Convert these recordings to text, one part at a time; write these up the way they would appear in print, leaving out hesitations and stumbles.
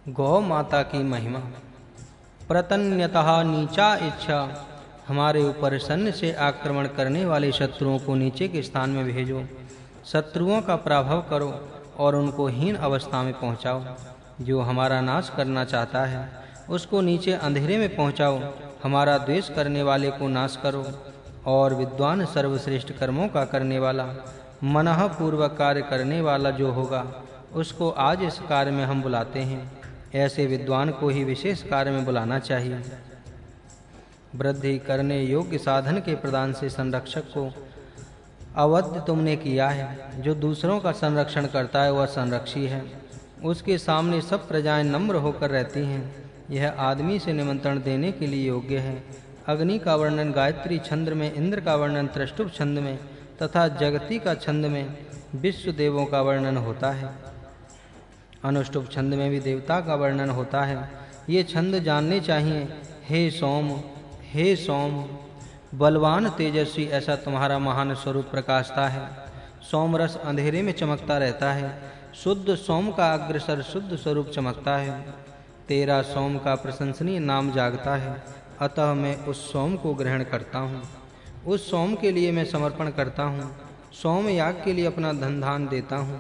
गौ माता की महिमा। प्रतन्यतः नीचा इच्छा, हमारे ऊपर सन्न से आक्रमण करने वाले शत्रुओं को नीचे के स्थान में भेजो। शत्रुओं का पराभव करो और उनको हीन अवस्था में पहुंचाओ। जो हमारा नाश करना चाहता है उसको नीचे अंधेरे में पहुंचाओ। हमारा द्वेष करने वाले को नाश करो और विद्वान सर्वश्रेष्ठ कर्मों का करने वाला, मनः पूर्वक कार्य करने वाला जो होगा उसको आज इस कार्य में हम बुलाते हैं। ऐसे विद्वान को ही विशेष कार्य में बुलाना चाहिए। वृद्धि करने योग्य साधन के प्रदान से संरक्षक को अवध्य तुमने किया है। जो दूसरों का संरक्षण करता है वह संरक्षी है। उसके सामने सब प्रजाएं नम्र होकर रहती हैं। यह आदमी से निमंत्रण देने के लिए योग्य है। अग्नि का वर्णन गायत्री छंद में, इंद्र का वर्णन त्रिष्टुप छंद में तथा जगती का छंद में विश्व देवों का वर्णन होता है। अनुष्टुप छंद में भी देवता का वर्णन होता है। ये छंद जानने चाहिए। हे सोम, बलवान तेजस्वी ऐसा तुम्हारा महान स्वरूप प्रकाशता है। सोमरस अंधेरे में चमकता रहता है। शुद्ध सोम का अग्रसर शुद्ध स्वरूप चमकता है। तेरा सोम का प्रशंसनीय नाम जागता है। अतः मैं उस सोम को ग्रहण करता हूँ। उस सोम के लिए मैं समर्पण करता हूँ। सोम याग के लिए अपना धन धान देता हूँ।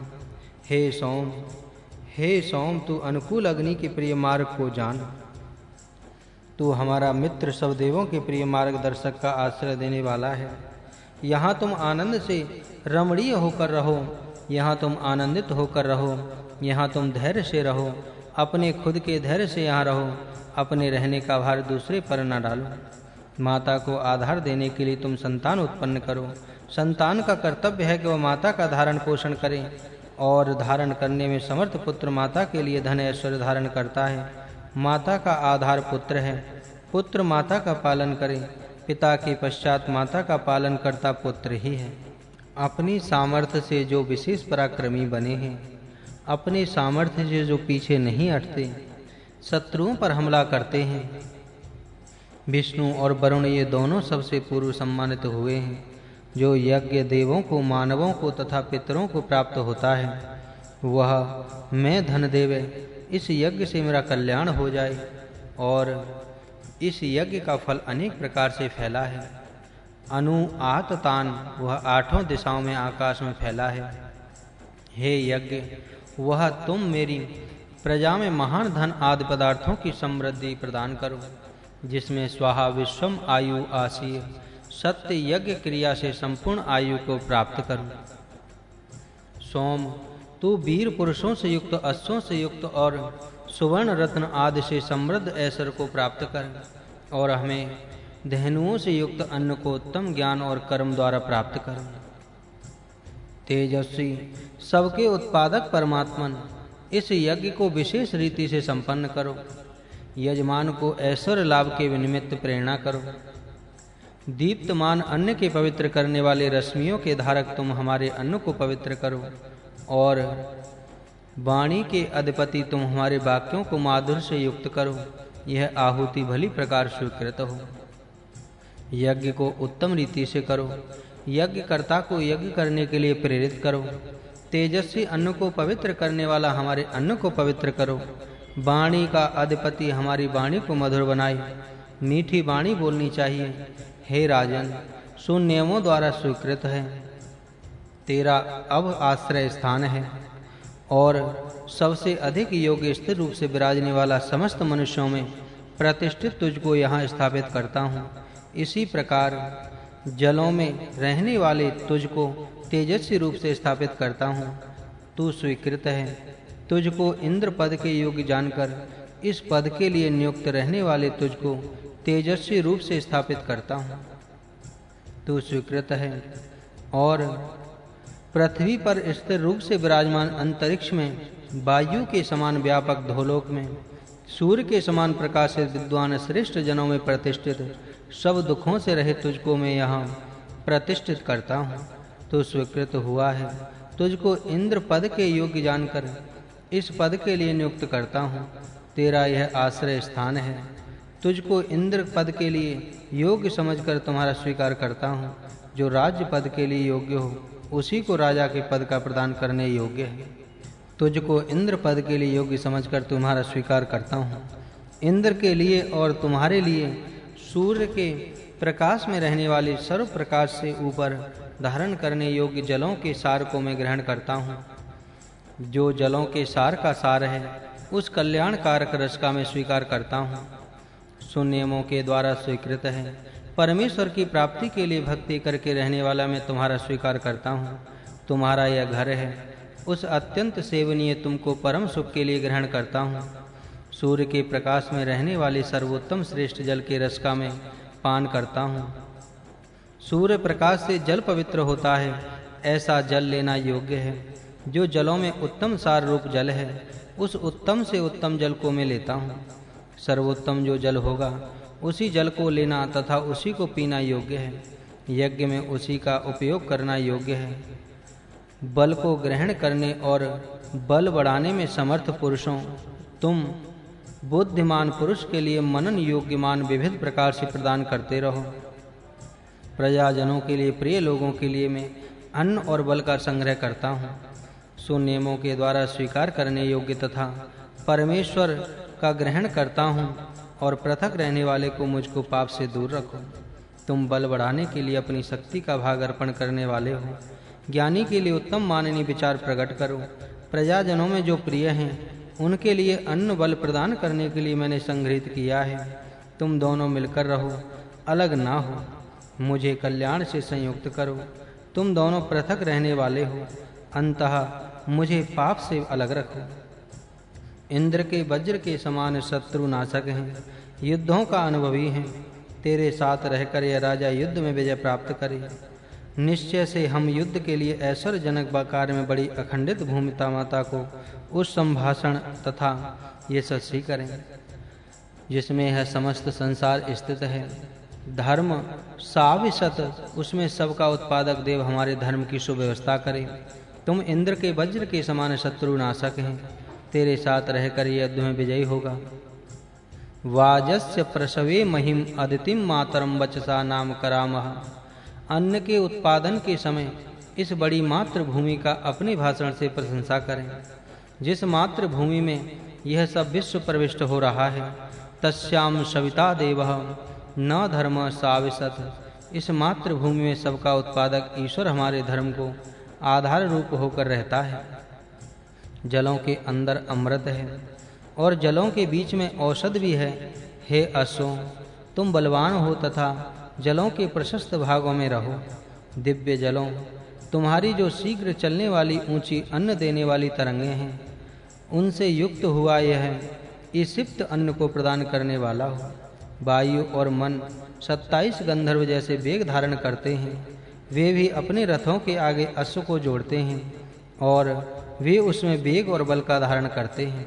हे सोम, तू अनुकूल अग्नि के प्रिय मार्ग को जान। तू हमारा मित्र, सब देवों के प्रिय मार्गदर्शक का आश्रय देने वाला है। यहाँ तुम आनंद से रमणीय होकर रहो। यहाँ तुम आनंदित होकर रहो। यहाँ तुम धैर्य से रहो। अपने खुद के धैर्य से यहाँ रहो। अपने रहने का भार दूसरे पर न डालो। माता को आधार देने के लिए तुम संतान उत्पन्न करो। संतान का कर्तव्य है कि वह माता का धारण पोषण करे और धारण करने में समर्थ पुत्र माता के लिए धन ऐश्वर्य धारण करता है। माता का आधार पुत्र है। पुत्र माता का पालन करे। पिता के पश्चात माता का पालन करता पुत्र ही है। अपनी सामर्थ्य से जो विशेष पराक्रमी बने हैं, अपने सामर्थ्य से जो पीछे नहीं हटते, शत्रुओं पर हमला करते हैं। विष्णु और वरुण ये दोनों सबसे पूर्व सम्मानित हुए हैं। जो यज्ञ देवों को, मानवों को तथा पितरों को प्राप्त होता है, वह मैं धन देवे, इस यज्ञ से मेरा कल्याण हो जाए। और इस यज्ञ का फल अनेक प्रकार से फैला है। अनुआततान, वह आठों दिशाओं में आकाश में फैला है। हे यज्ञ, वह तुम मेरी प्रजा में महान धन आदि पदार्थों की समृद्धि प्रदान करो, जिसमें स्वाहा विश्वम आयु आसीय, सत्य यज्ञ क्रिया से संपूर्ण आयु को प्राप्त करो। सोम, तू वीर पुरुषों से युक्त, अश्वों से युक्त और सुवर्ण रत्न आदि से समृद्ध ऐश्वर्य को प्राप्त कर और हमें धेनुओं से युक्त अन्न को उत्तम ज्ञान और कर्म द्वारा प्राप्त कर। तेजस्वी, सबके उत्पादक परमात्मन, इस यज्ञ को विशेष रीति से संपन्न करो। यजमान को ऐश्वर्य लाभ के निमित्त प्रेरणा करो। दीप्तमान अन्न के पवित्र करने वाले रश्मियों के धारक तुम हमारे अन्न को पवित्र करो और वाणी के अधिपति तुम हमारे वाक्यों को माधुर्य से युक्त करो। यह आहुति भली प्रकार स्वीकृत हो। यज्ञ को उत्तम रीति से करो। यज्ञकर्ता को यज्ञ करने के लिए प्रेरित करो। तेजस्वी अन्न को पवित्र करने वाला हमारे अन्न को पवित्र करो। वाणी का अधिपति हमारी वाणी को मधुर बनाए। मीठी वाणी बोलनी चाहिए। हे राजन, सुनियमों द्वारा स्वीकृत है। तेरा अब आश्रय स्थान है और सबसे अधिक योग्य स्थिर रूप से विराजने वाला समस्त मनुष्यों में प्रतिष्ठित तुझको यहाँ स्थापित करता हूँ। इसी प्रकार जलों में रहने वाले तुझको तेजस्वी रूप से स्थापित करता हूँ। तू स्वीकृत है। तुझको इंद्र पद के योग्य जानकर इस पद के लिए नियुक्त रहने वाले तुझको तेजस्वी रूप से स्थापित करता हूँ। तू स्वीकृत है और पृथ्वी पर स्थिर रूप से विराजमान अंतरिक्ष में, वायु के समान व्यापक धोलोक में, सूर्य के समान प्रकाशित विद्वान श्रेष्ठ जनों में प्रतिष्ठित, सब दुखों से रहित तुझको मैं यहाँ प्रतिष्ठित करता हूँ। तू स्वीकृत हुआ है। तुझको इंद्र पद के योग्य जानकर इस पद के लिए नियुक्त करता हूँ। तेरा यह आश्रय स्थान है। तुझको इंद्र पद के लिए योग्य समझकर तुम्हारा स्वीकार करता हूँ। जो राज्य पद के लिए योग्य हो, उसी को राजा के पद का प्रदान करने योग्य है। तुझको इंद्र पद के लिए योग्य समझकर तुम्हारा स्वीकार करता हूँ। इंद्र के लिए और तुम्हारे लिए सूर्य के प्रकाश में रहने वाले सर्व प्रकाश से ऊपर धारण करने योग्य जलों के सार को मैं ग्रहण करता हूँ। जो जलों के सार का सार है, उस कल्याण कारक रस का मैं स्वीकार करता हूँ। सुनियमों के द्वारा स्वीकृत है, परमेश्वर की प्राप्ति के लिए भक्ति करके रहने वाला मैं तुम्हारा स्वीकार करता हूँ। तुम्हारा यह घर है, उस अत्यंत सेवनीय तुमको परम सुख के लिए ग्रहण करता हूँ। सूर्य के प्रकाश में रहने वाले सर्वोत्तम श्रेष्ठ जल के रस का मैं पान करता हूँ। सूर्य प्रकाश से जल पवित्र होता है, ऐसा जल लेना योग्य है। जो जलों में उत्तम सार रूप जल है, उस उत्तम से उत्तम जल को मैं लेता हूँ। सर्वोत्तम जो जल होगा, उसी जल को लेना तथा उसी को पीना योग्य है। यज्ञ में उसी का उपयोग करना योग्य है। बल को ग्रहण करने और बल बढ़ाने में समर्थ पुरुषों, तुम बुद्धिमान पुरुष के लिए मनन योग्यमान विविध प्रकार से प्रदान करते रहो। प्रजाजनों के लिए, प्रिय लोगों के लिए मैं अन्न और बल का संग्रह करता हूँ। सुनियमों के द्वारा स्वीकार करने योग्य तथा परमेश्वर का ग्रहण करता हूँ और पृथक रहने वाले को मुझको पाप से दूर रखो। तुम बल बढ़ाने के लिए अपनी शक्ति का भाग अर्पण करने वाले हो। ज्ञानी के लिए उत्तम माननीय विचार प्रकट करो। प्रजाजनों में जो प्रिय हैं, उनके लिए अन्न बल प्रदान करने के लिए मैंने संग्रहित किया है। तुम दोनों मिलकर रहो, अलग ना हो। मुझे कल्याण से संयुक्त करो। तुम दोनों पृथक रहने वाले हो, अंततः मुझे पाप से अलग रखो। इंद्र के वज्र के समान शत्रु नाशक हैं, युद्धों का अनुभवी हैं। तेरे साथ रहकर यह राजा युद्ध में विजय प्राप्त करे। निश्चय से हम युद्ध के लिए ऐश्वर्यजनक कार्य में बड़ी अखंडित भूमिका माता को उस संभाषण तथा यशस्वी करें, जिसमें यह समस्त संसार स्थित है। धर्म साविशत, उसमें सबका उत्पादक देव हमारे धर्म की सुव्यवस्था करे। तुम इंद्र के वज्र के समान शत्रु नाशक हैं। तेरे साथ रहकर यह युद्ध में विजयी होगा। वाजस्य प्रसवे महिम अदितिम मातरम वचसा नाम करामः। अन्न के उत्पादन के समय इस बड़ी मातृभूमि का अपने भाषण से प्रशंसा करें। जिस मातृभूमि में यह सब विश्व प्रविष्ट हो रहा है, तस्याम सविता देवः न धर्म साविशत। इस मातृभूमि में सबका उत्पादक ईश्वर हमारे धर्म को आधार रूप होकर रहता है। जलों के अंदर अमृत है और जलों के बीच में औषध भी है। हे अश्वों, तुम बलवान हो तथा जलों के प्रशस्त भागों में रहो। दिव्य जलों, तुम्हारी जो शीघ्र चलने वाली ऊंची अन्न देने वाली तरंगें हैं, उनसे युक्त हुआ यह इसिप्त अन्न को प्रदान करने वाला हो। वायु और मन 27 गंधर्व जैसे वेग धारण करते हैं। वे भी अपने रथों के आगे अश्व को जोड़ते हैं और वे उसमें वेग और बल का धारण करते हैं।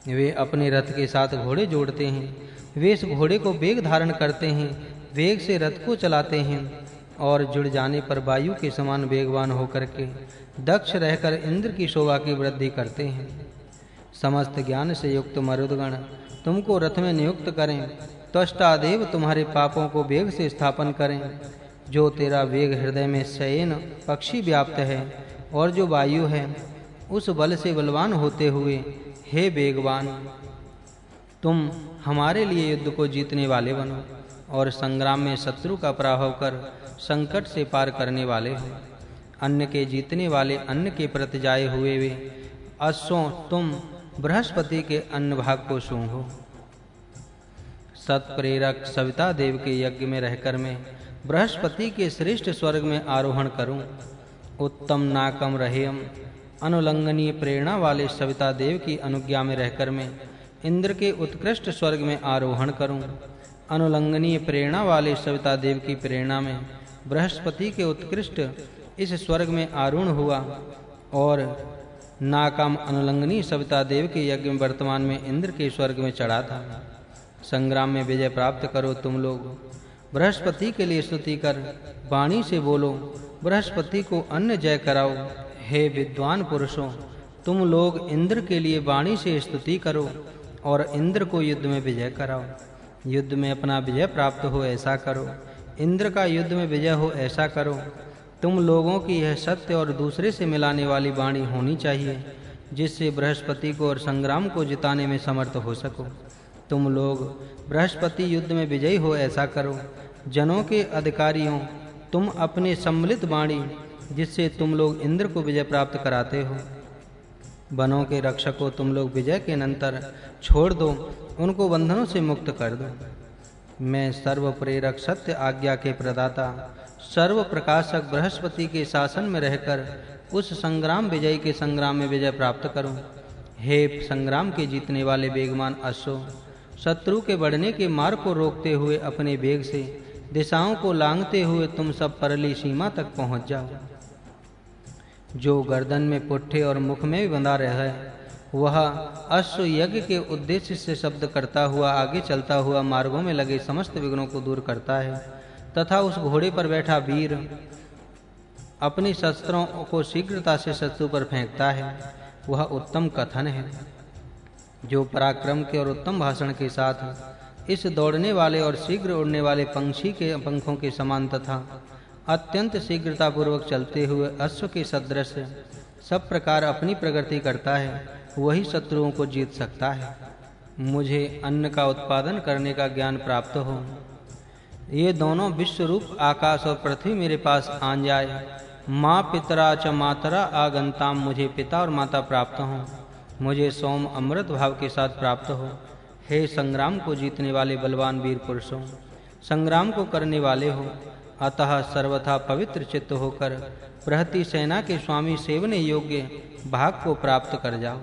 वे अपने रथ के साथ घोड़े जोड़ते हैं। वे इस घोड़े को वेग धारण करते हैं, वेग से रथ को चलाते हैं और जुड़ जाने पर वायु के समान वेगवान होकर के दक्ष रहकर इंद्र की शोभा की वृद्धि करते हैं। समस्त ज्ञान से युक्त मरुदगण तुमको रथ में नियुक्त करें। त्वष्टा देव तुम्हारे पापों को वेग से स्थापन करें। जो तेरा वेग हृदय में शयन पक्षी व्याप्त है और जो वायु है, उस बल से बलवान होते हुए, हे वेगवान, तुम हमारे लिए युद्ध को जीतने वाले बनो और संग्राम में शत्रु का पराभव कर संकट से पार करने वाले हो। अन्न के जीतने वाले अन्न के प्रति जाए हुए वे अश्वों, तुम बृहस्पति के अन्न भाग को सूंघो। सत्प्रेरक सविता देव के यज्ञ में रहकर मैं बृहस्पति के श्रेष्ठ स्वर्ग में आरोहण करूं। उत्तम नाकम रहेयम, अनुलंघनीय प्रेरणा वाले सविता देव की अनुज्ञा में रहकर मैं इंद्र के उत्कृष्ट स्वर्ग में आरोहण करूं। अनुलंघनीय प्रेरणा वाले सविता देव की प्रेरणा में बृहस्पति के उत्कृष्ट इस स्वर्ग में आरूढ़ हुआ और नाकाम अनुलंघनीय सविता देव के यज्ञ में वर्तमान में इंद्र के स्वर्ग में चढ़ा था। संग्राम में विजय प्राप्त करो तुम लोग। बृहस्पति के लिए स्तुति कर वाणी से बोलो, बृहस्पति को अन्न जय कराओ। हे विद्वान पुरुषों, तुम लोग इंद्र के लिए वाणी से स्तुति करो और इंद्र को युद्ध में विजय कराओ। युद्ध में अपना विजय प्राप्त हो ऐसा करो। इंद्र का युद्ध में विजय हो ऐसा करो। तुम लोगों की यह सत्य और दूसरे से मिलाने वाली वाणी होनी चाहिए, जिससे बृहस्पति को और संग्राम को जिताने में समर्थ हो सको। तुम लोग बृहस्पति युद्ध में विजयी हो, ऐसा करो। जनों के अधिकारियों, तुम अपने सम्मिलित वाणी, जिससे तुम लोग इंद्र को विजय प्राप्त कराते हो। वनों के रक्षकों, तुम लोग विजय के अनंतर छोड़ दो, उनको बंधनों से मुक्त कर दो। मैं सर्व प्रेरक, सत्य आज्ञा के प्रदाता, सर्व प्रकाशक बृहस्पति के शासन में रहकर उस संग्राम विजयी के संग्राम में विजय प्राप्त करूं। हे संग्राम के जीतने वाले वेगवान अश्वों, शत्रु के बढ़ने के मार्ग को रोकते हुए अपने वेग से दिशाओं को लांघते हुए तुम सब परली सीमा तक पहुंच जाओ। जो गर्दन में पुट्ठे और मुख में भी बंधा रहे, वह अश्व यज्ञ के उद्देश्य से शब्द करता हुआ आगे चलता हुआ मार्गों में लगे समस्त विघ्नों को दूर करता है, तथा उस घोड़े पर बैठा वीर अपनी शस्त्रों को शीघ्रता से शत्रु पर फेंकता है। वह उत्तम कथन है, जो पराक्रम के और उत्तम भाषण के साथ इस दौड़ने वाले और शीघ्र उड़ने वाले पंछी के पंखों के समान तथा अत्यंत शीघ्रता पूर्वक चलते हुए अश्व के सदृश सब प्रकार अपनी प्रगति करता है, वही शत्रुओं को जीत सकता है। मुझे अन्न का उत्पादन करने का ज्ञान प्राप्त हो, ये दोनों विश्व रूप आकाश और पृथ्वी मेरे पास आन जाए। माँ पितरा च मातरा आगंताम, मुझे पिता और माता प्राप्त हों, मुझे सोम अमृत भाव के साथ प्राप्त हो। हे संग्राम को जीतने वाले बलवान वीर पुरुषों, संग्राम को करने वाले हो, अतः सर्वथा पवित्र चित्त होकर बृहति सेना के स्वामी सेवने योग्य भाग को प्राप्त कर जाओ।